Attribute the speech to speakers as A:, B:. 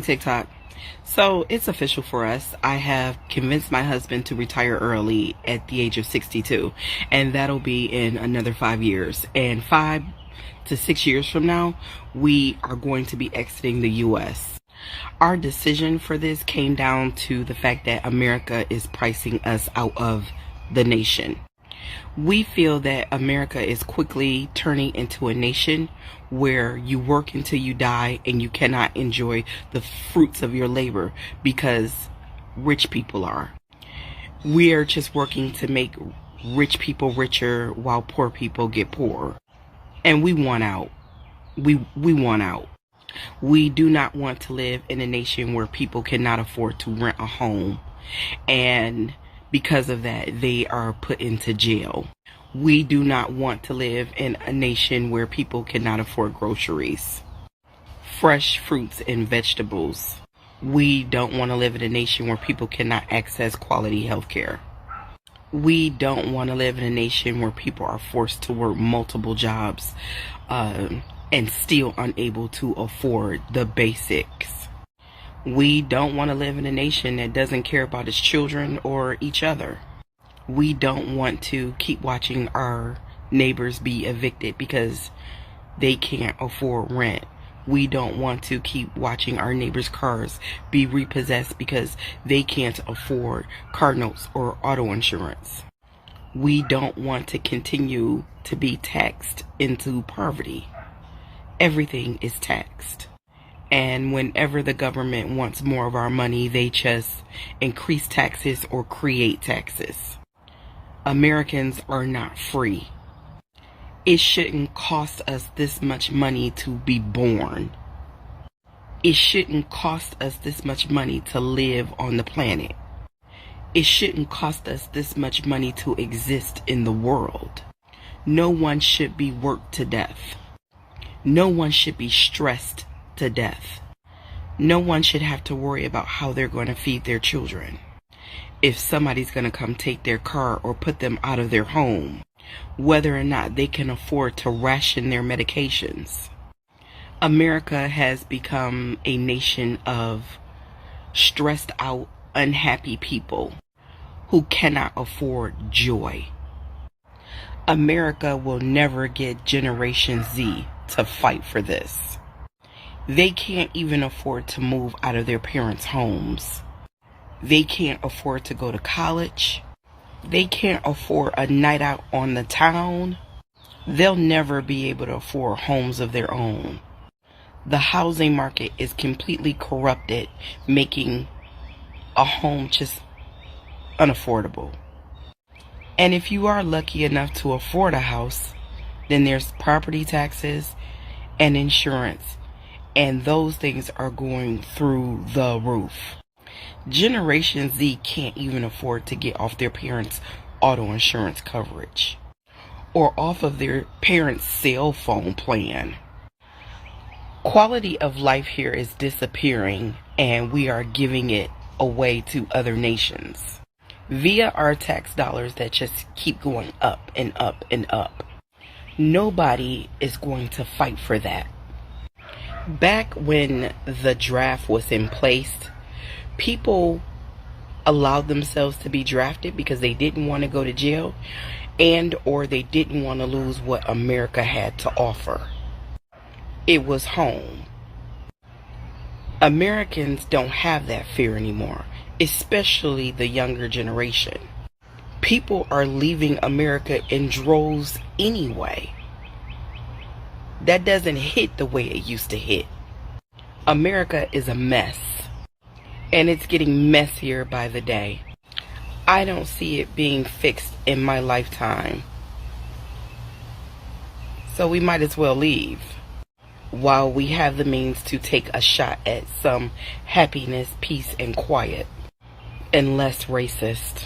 A: TikTok. So it's official for us. I have convinced my husband to retire early at the age of 62, and that'll be in another 5 years. And 5 to 6 years from now, we are going to be exiting the U.S. Our decision for this came down to the fact that America is pricing us out of the nation. We feel that America is quickly turning into a nation where you work until you die and you cannot enjoy the fruits of your labor because rich people are. We are just working to make rich people richer while poor people get poorer. And we want out. We want out. We do not want to live in a nation where people cannot afford to rent a home, and because of that, they are put into jail. We do not want to live in a nation where people cannot afford groceries, fresh fruits and vegetables. We don't want to live in a nation where people cannot access quality health care. We don't want to live in a nation where people are forced to work multiple jobs and still unable to afford the basics. We don't want to live in a nation that doesn't care about its children or each other. We don't want to keep watching our neighbors be evicted because they can't afford rent. We don't want to keep watching our neighbors' cars be repossessed because they can't afford car notes or auto insurance. We don't want to continue to be taxed into poverty. Everything is taxed. And whenever the government wants more of our money, they just increase taxes or create taxes. Americans are not free. It shouldn't cost us this much money to be born. It shouldn't cost us this much money to live on the planet. It shouldn't cost us this much money to exist in the world. No one should be worked to death. No one should be stressed to death. No one should have to worry about how they're going to feed their children, if somebody's going to come take their car or put them out of their home, whether or not they can afford to ration their medications. America has become a nation of stressed out, unhappy people who cannot afford joy. America will never get Generation Z to fight for this. They can't even afford to move out of their parents' homes. They can't afford to go to college. They can't afford a night out on the town. They'll never be able to afford homes of their own. The housing market is completely corrupted, making a home just unaffordable. And if you are lucky enough to afford a house, then there's property taxes and insurance, and those things are going through the roof. Generation Z can't even afford to get off their parents' auto insurance coverage or off of their parents' cell phone plan. Quality of life here is disappearing, and we are giving it away to other nations via our tax dollars that just keep going up and up and up. Nobody is going to fight for that. Back when the draft was in place, people allowed themselves to be drafted because they didn't want to go to jail and or they didn't want to lose what America had to offer. It was home. Americans don't have that fear anymore, especially the younger generation. People are leaving America in droves anyway. That doesn't hit the way it used to hit. America is a mess, and it's getting messier by the day. I don't see it being fixed in my lifetime. So we might as well leave while we have the means to take a shot at some happiness, peace, and quiet, and less racist.